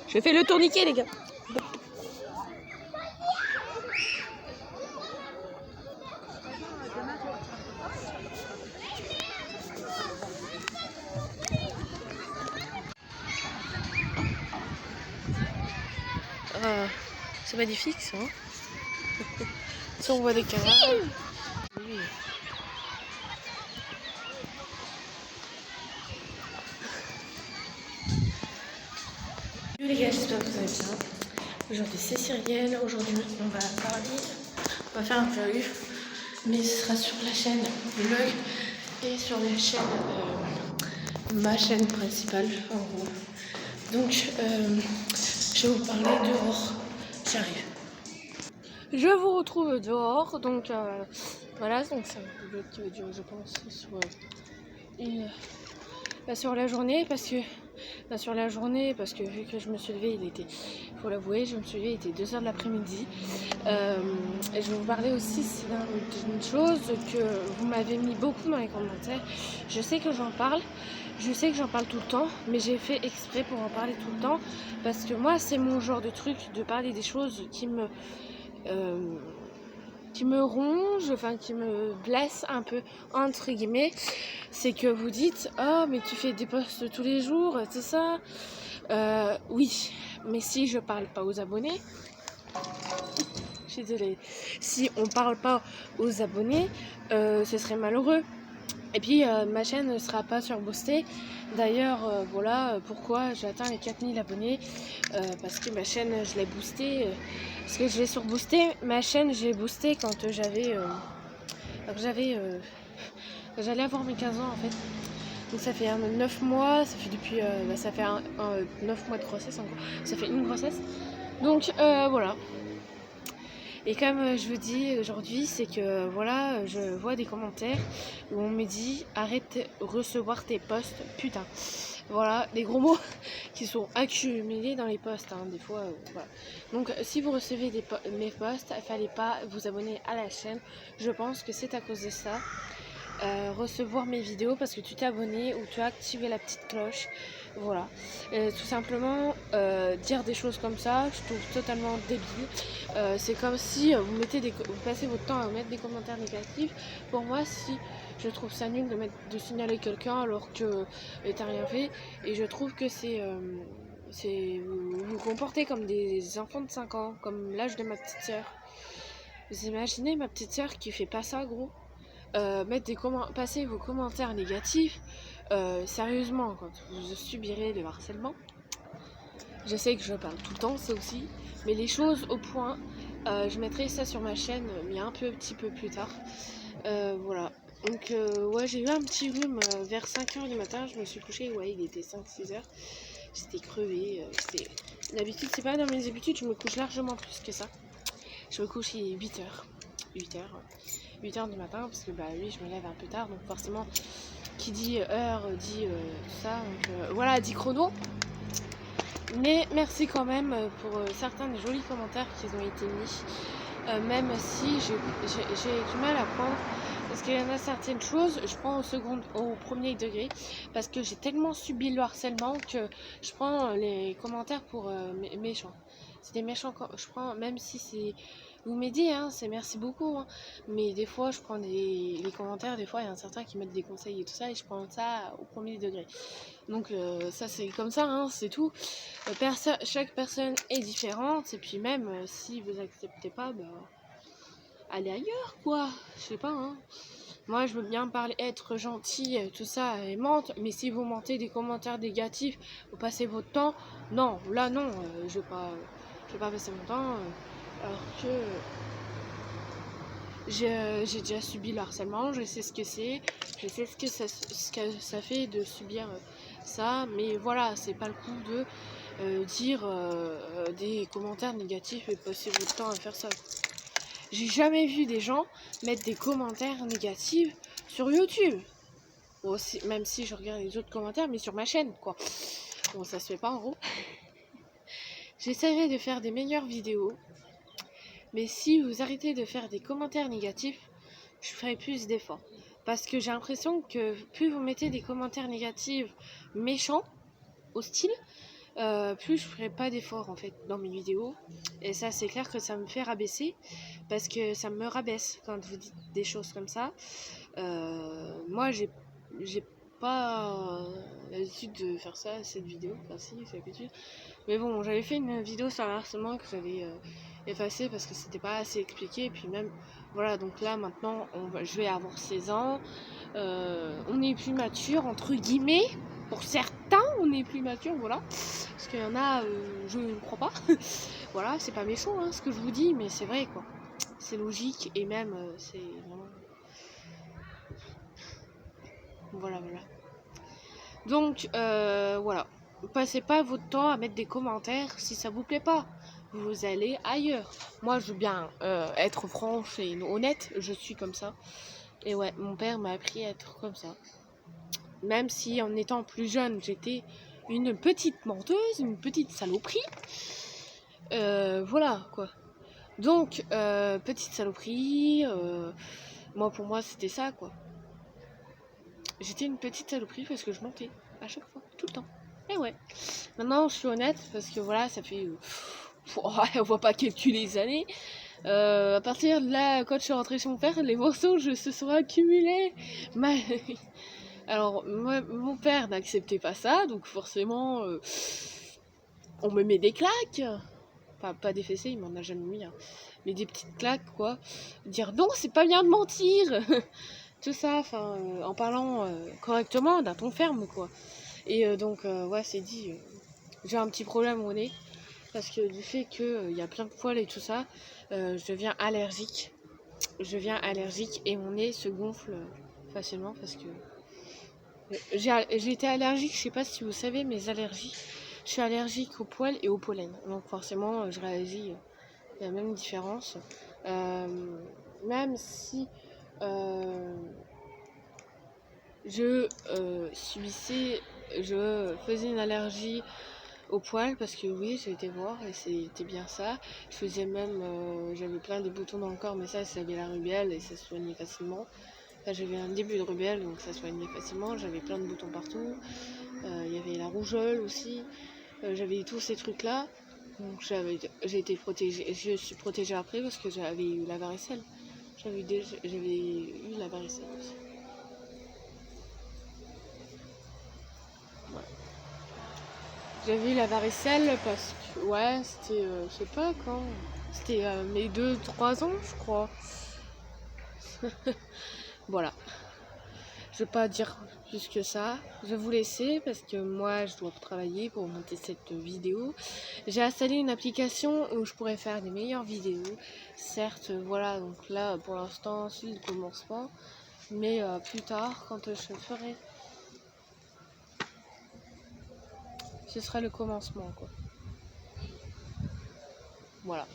Je fais le tourniquet, les gars. C'est magnifique ça. Hein. Ça on voit des canards. Oui. Salut les gars, j'espère que vous allez bien. Aujourd'hui c'est Cyrielle. Aujourd'hui on va parler. On va faire un vlog. Mais ce sera sur la chaîne vlog et sur la chaîne ma chaîne principale en gros. Donc je vais vous parler dehors. J'arrive. Je vous retrouve dehors, donc voilà, donc c'est un vlog qui va durer, je pense, sur la journée, parce que vu que je me suis levée, faut l'avouer, je me suis levée, il était 2h de l'après-midi. Et je vais vous parler aussi d'une chose que vous m'avez mis beaucoup dans les commentaires. Je sais que j'en parle tout le temps, mais j'ai fait exprès pour en parler tout le temps, parce que moi c'est mon genre de truc de parler des choses qui me ronge, enfin qui me blesse un peu entre guillemets. C'est que vous dites oh mais tu fais des posts tous les jours, c'est ça? Oui, mais si je parle pas aux abonnés, je suis désolée, si on parle pas aux abonnés, ce serait malheureux. Et puis ma chaîne ne sera pas surboostée. D'ailleurs voilà pourquoi j'ai atteint les 4000 abonnés, parce que ma chaîne je l'ai boostée, parce que je l'ai surboostée. Ma chaîne j'ai boosté quand j'allais avoir mes 15 ans en fait. Donc ça fait 9 mois, ça fait depuis ça fait 9 mois de grossesse en gros. Ça fait une grossesse. Donc voilà. Et comme je vous dis aujourd'hui, c'est que voilà, je vois des commentaires où on me dit arrête de recevoir tes posts, putain. Voilà, des gros mots qui sont accumulés dans les posts, hein, des fois. Voilà. Donc si vous recevez mes posts, il fallait pas vous abonner à la chaîne. Je pense que c'est à cause de ça. Recevoir mes vidéos parce que tu t'es abonné ou tu as activé la petite cloche. Voilà, tout simplement dire des choses comme ça, je trouve totalement débile. C'est comme si vous passez votre temps à mettre des commentaires négatifs. Pour moi, si je trouve ça nul de signaler quelqu'un alors que t'as rien fait, et je trouve que vous vous comportez comme des enfants de 5 ans, comme l'âge de ma petite soeur. Vous imaginez ma petite soeur qui fait pas ça, gros? Passer vos commentaires négatifs, sérieusement, quand vous subirez le harcèlement, je sais que je parle tout le temps, ça aussi, mais les choses au point, je mettrai ça sur ma chaîne, mais un petit peu plus tard. Voilà, donc ouais, j'ai eu un petit rhume vers 5h du matin, je me suis couchée, ouais, il était 5-6h, j'étais crevée, d'habitude, c'est pas dans mes habitudes, je me couche largement plus que ça. Je me couche, il est 8h du matin, parce que bah oui, je me lève un peu tard, donc forcément qui dit heure dit tout ça, donc voilà, dit chrono. Mais merci quand même pour certains des jolis commentaires qui ont été mis, même si j'ai du mal à prendre, parce qu'il y en a certaines choses je prends au premier degré, parce que j'ai tellement subi le harcèlement que je prends les commentaires pour méchants. C'est des méchants, je prends, même si c'est vous m'aidez, hein, c'est merci beaucoup, hein. Mais des fois je prends les commentaires, des fois il y en a certains qui mettent des conseils et tout ça, et je prends ça au premier degré. Donc ça c'est comme ça, hein, c'est tout. Chaque personne est différente, et puis même si vous acceptez pas, bah allez ailleurs quoi, je sais pas, hein. Moi je veux bien parler, être gentil, tout ça, aimante, mais si vous mentez des commentaires négatifs, vous passez votre temps, non, là non, je vais pas passer mon temps, alors que j'ai déjà subi le harcèlement, je sais ce que c'est, je sais ce que ça fait de subir ça, mais voilà, c'est pas le coup de dire des commentaires négatifs et passer votre temps à faire ça. J'ai jamais vu des gens mettre des commentaires négatifs sur YouTube. Bon, même si je regarde les autres commentaires, mais sur ma chaîne, quoi. Bon, ça se fait pas en gros. J'essaierai de faire des meilleures vidéos. Mais si vous arrêtez de faire des commentaires négatifs, je ferai plus d'efforts. Parce que j'ai l'impression que plus vous mettez des commentaires négatifs méchants, hostile, plus je ferai pas d'efforts en fait dans mes vidéos. Et ça, c'est clair que ça me fait rabaisser, parce que ça me rabaisse quand vous dites des choses comme ça. Moi, j'ai pas l'habitude de faire ça, cette vidéo. Enfin, si, c'est l'habitude. Mais bon, j'avais fait une vidéo sur le harcèlement que j'avais effacée parce que c'était pas assez expliqué. Et puis même, voilà, donc là maintenant, je vais avoir 16 ans. On est plus mature, entre guillemets. Pour certains, on est plus mature, voilà. Parce qu'il y en a, je ne crois pas. Voilà, c'est pas méchant hein, ce que je vous dis, mais c'est vrai quoi. C'est logique et même, c'est vraiment. Voilà. Donc, voilà. Passez pas votre temps à mettre des commentaires si ça vous plaît pas. Vous allez ailleurs. Moi, je veux bien être franche et honnête. Je suis comme ça. Et ouais, mon père m'a appris à être comme ça. Même si en étant plus jeune, j'étais une petite menteuse, une petite saloperie. Voilà, quoi. Donc, petite saloperie. Moi, pour moi, c'était ça, quoi. J'étais une petite saloperie parce que je mentais. À chaque fois, tout le temps. Et ouais. Maintenant, je suis honnête parce que voilà, ça fait... on va pas calculer les années. À partir de là, quand je suis rentrée chez mon père, les morceaux se sont accumulés. Alors, mon père n'acceptait pas ça, donc forcément, on me met des claques. Enfin, pas des fessées, il m'en a jamais mis, hein. Mais des petites claques, quoi. Dire non, c'est pas bien de mentir. Tout ça, enfin, en parlant correctement, d'un ton ferme, quoi. Et donc, ouais, c'est dit, j'ai un petit problème au nez. Parce que du fait qu'il y a plein de poils et tout ça, je deviens allergique. Et mon nez se gonfle facilement parce que j'ai été allergique, je sais pas si vous savez mes allergies. Je suis allergique aux poils et au pollen. Donc forcément, je réagis la même différence. Même si je faisais une allergie aux poils, parce que oui, j'ai été voir et c'était bien ça. Je faisais même, j'avais plein de boutons dans le corps, mais ça, c'était la rubéole et ça se soignait facilement. Là, j'avais un début de rubéole, donc ça soignait facilement. J'avais plein de boutons partout. Il y avait la rougeole aussi. J'avais tous ces trucs-là. Donc j'ai été protégée. Je suis protégée après parce que j'avais eu la varicelle. J'avais eu la varicelle aussi. Ouais. J'avais eu la varicelle parce que, ouais, c'était, je sais pas quand. C'était mes 2-3 ans, je crois. Voilà. Je vais pas dire plus que ça. Je vais vous laisser parce que moi je dois travailler pour monter cette vidéo. J'ai installé une application où je pourrais faire des meilleures vidéos. Certes, voilà, donc là pour l'instant c'est le commencement. Mais plus tard, quand je ferai, ce sera le commencement, quoi. Voilà.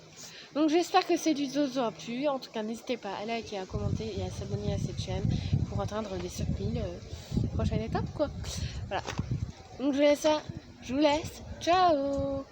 Donc j'espère que cette vidéo vous aura plu. En tout cas, n'hésitez pas à liker, à commenter et à s'abonner à cette chaîne pour atteindre les 5000 prochaine étape, quoi. Voilà. Donc je vous laisse. Ciao.